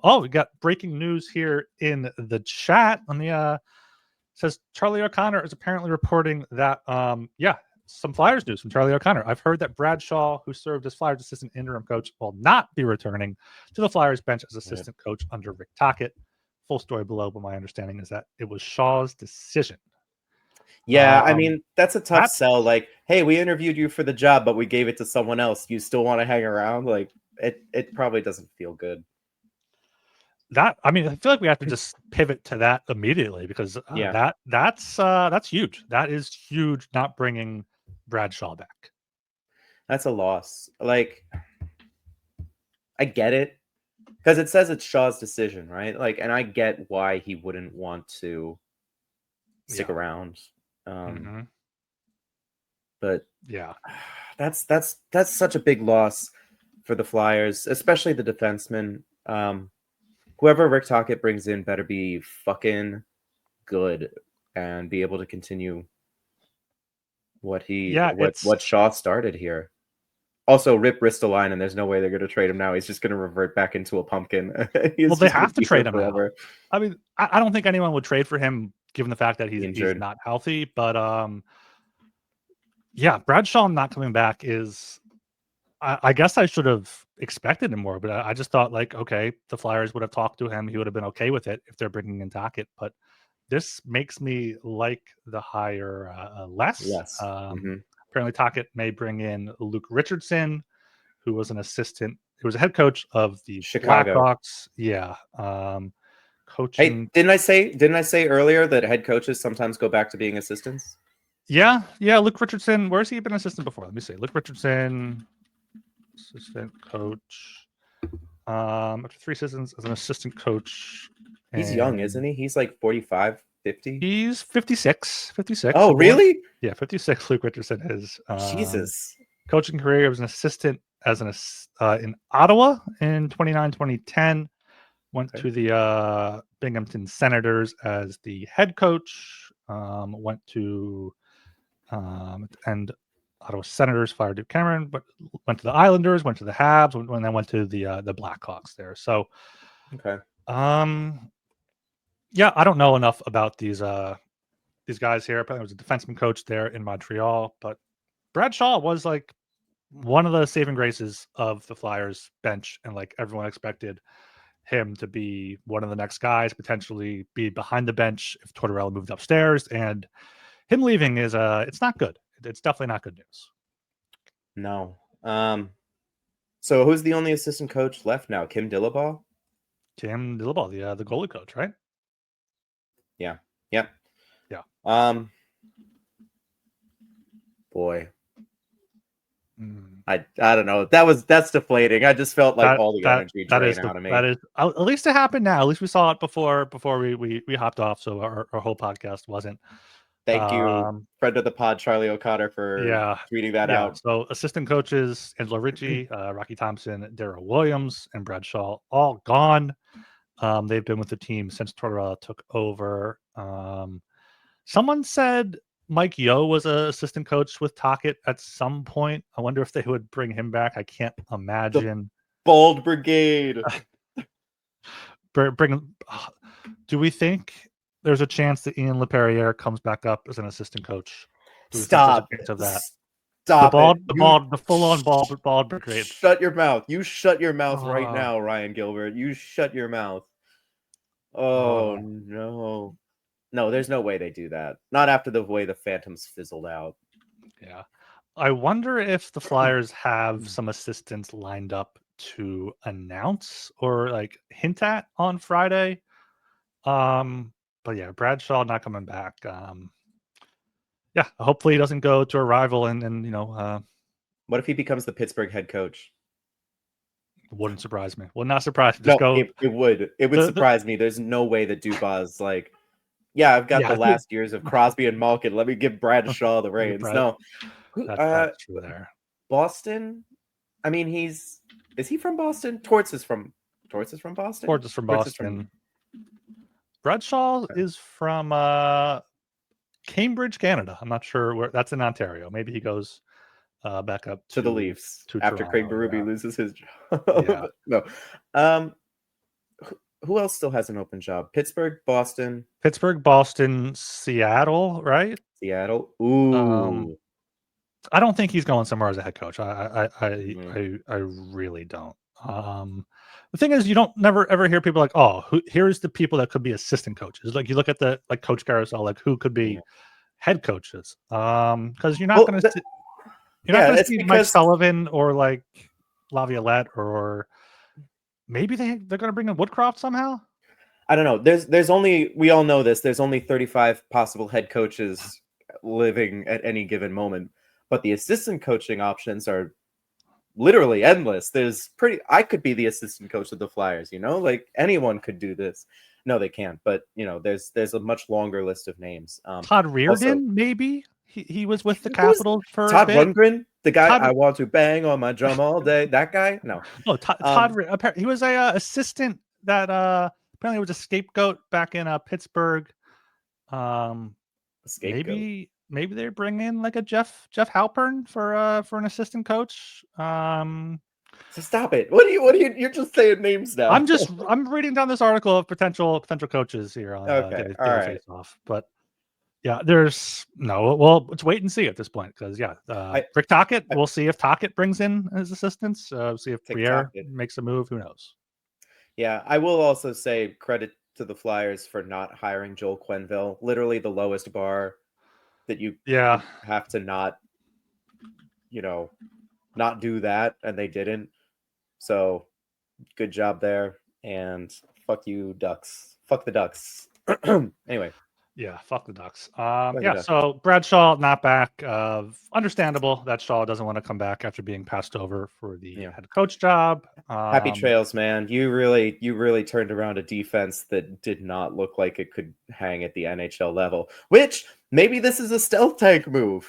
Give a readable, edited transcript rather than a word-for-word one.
We got breaking news here in the chat. On the says Charlie O'Connor is apparently reporting that some Flyers news from Charlie O'Connor. I've heard that Brad Shaw, who served as Flyers assistant interim coach, will not be returning to the Flyers bench as assistant coach under Rick Tocchet. Full story below, but my understanding is that it was Shaw's decision. Yeah, I mean, that's a tough sell. Like, hey, we interviewed you for the job, but we gave it to someone else. You still want to hang around? Like, it probably doesn't feel good. I feel like we have to just pivot to that immediately because that's huge. That is huge. Not bringing Brad Shaw back. That's a loss. Like, I get it because it says it's Shaw's decision, right? Like, and I get why he wouldn't want to stick around. But yeah, that's such a big loss for the Flyers, especially the defenseman. Whoever Rick Tocchet brings in better be fucking good and be able to continue what Shaw started here. Also, rip Ristolainen, and there's no way they're going to trade him now. He's just going to revert back into a pumpkin. Well, they have to trade him forever. Now. I mean, I don't think anyone would trade for him given the fact that he's not healthy. But Brad Shaw not coming back is, I guess I should have expected him more. But I just thought, like, okay, the Flyers would have talked to him. He would have been okay with it if they're bringing in Tocchet. But this makes me like the hire less. Yes. Apparently, Tocchet may bring in Luke Richardson, who was an assistant. He was a head coach of the Chicago Blackhawks. Yeah. Coaching. Hey, didn't I say earlier that head coaches sometimes go back to being assistants? Yeah. Luke Richardson. Where's he been assistant before? Let me see. Luke Richardson, assistant coach. After 3 seasons as an assistant coach. He's young, isn't he? He's like 45, 50. He's 56. Oh, really? Yeah, 56. Luke Richardson is. Jesus. Coaching career. He was an assistant in Ottawa in 2009-2010. Went to the Binghamton Senators as the head coach. Went to and Ottawa Senators fired Duke Cameron, but went to the Islanders, went to the Habs, and then went to the Blackhawks there. So, I don't know enough about these guys here. Apparently, was a defenseman coach there in Montreal, but Brad Shaw was like one of the saving graces of the Flyers bench, and like everyone expected him to be one of the next guys, potentially be behind the bench if Tortorella moved upstairs. And him leaving is it's not good. It's definitely not good news. No. So who's the only assistant coach left now? Kim Dillabaugh? Kim Dillabaugh, the goalie coach, right? Yeah. Yep. Yeah. Boy. I don't know. That's deflating. I just felt like all the energy drained out of me. That is at least it happened now. At least we saw it before we hopped off, so our whole podcast wasn't. Thank you, friend of the pod, Charlie O'Connor, for tweeting that out. So assistant coaches, Angelo Ricci, Rocky Thompson, Darryl Williams, and Brad Shaw all gone. They've been with the team since Tortorella took over. Someone said Mike Yeo was an assistant coach with Tocchet at some point. I wonder if they would bring him back. I can't imagine. The Bald Brigade. Do we think there's a chance that Ian LePerriere comes back up as an assistant coach? Stop of that. Stop the full-on bald brigade. Shut your mouth. You shut your mouth right now, Ryan Gilbert. You shut your mouth. Oh, no. No, there's no way they do that. Not after the way the Phantoms fizzled out. Yeah. I wonder if the Flyers have some assistants lined up to announce or like hint at on Friday. But yeah, Brad Shaw not coming back. Hopefully he doesn't go to a rival and what if he becomes the Pittsburgh head coach? Wouldn't surprise me. Would not surprise me. It would. It would surprise me. There's no way that Dubas like, I've got the last years of Crosby and Malkin. Let me give Brad Shaw the reins. No. That's true there. Boston? I mean, is he from Boston? Torts is from Boston? Torts is from Boston. Brad Shaw is from Cambridge, Canada. I'm not sure where. That's in Ontario. Maybe he goes back up to the Leafs after Toronto, Craig Berube loses his job. Yeah. No. who else still has an open job? Pittsburgh, Boston, Boston, Seattle, right? Seattle. Um, Ooh. I don't think he's going somewhere as a head coach. Mhm. I really don't. The thing is, you don't never ever hear people like, oh, here's the people that could be assistant coaches. Like you look at the like Coach Carousel, like who could Yeah. be head coaches. Because Well, you're not yeah, gonna it's see Mike because Sullivan or like Laviolette or maybe they're gonna bring in Woodcroft somehow. I don't know. There's only, we all know this. There's only 35 possible head coaches living at any given moment, but the assistant coaching options are literally endless. I could be the assistant coach of the Flyers, like anyone could do this. No, they can't, but there's a much longer list of names. Todd Also, Reardon, maybe he was with the who's Capitals for a Todd bit. Rundgren, the guy Todd I want to bang on my drum all day. That guy? No. No, Um, He was a assistant that apparently was a scapegoat back in Pittsburgh. Um, Scapegoat. maybe they bring in like a Jeff Halpern for an assistant coach. So stop it. What are you, you're just saying names now. I'm reading down this article of potential coaches here on Okay. All Daily right. Face Off, but yeah, there's no. Well, let's wait and see at this point because I, Rick Tocchet. I We'll see if Tocchet brings in his assistants. See if TikTok Briere it. makes a move. Who knows? Yeah, I will also say credit to the Flyers for not hiring Joel Quenneville. Literally the lowest bar that you Yeah, could have to you know, not do that, and they didn't. So good job there. And fuck you, Ducks. Fuck the Ducks. Anyway, yeah. Fuck the Ducks. fuck the Yeah. Ducks. So Bradshaw not back. Understandable that Shaw doesn't want to come back after being passed over for the Yeah. head coach job. Happy trails, man. You really turned around a defense that did not look like it could hang at the NHL level. Which maybe this is a stealth tank move.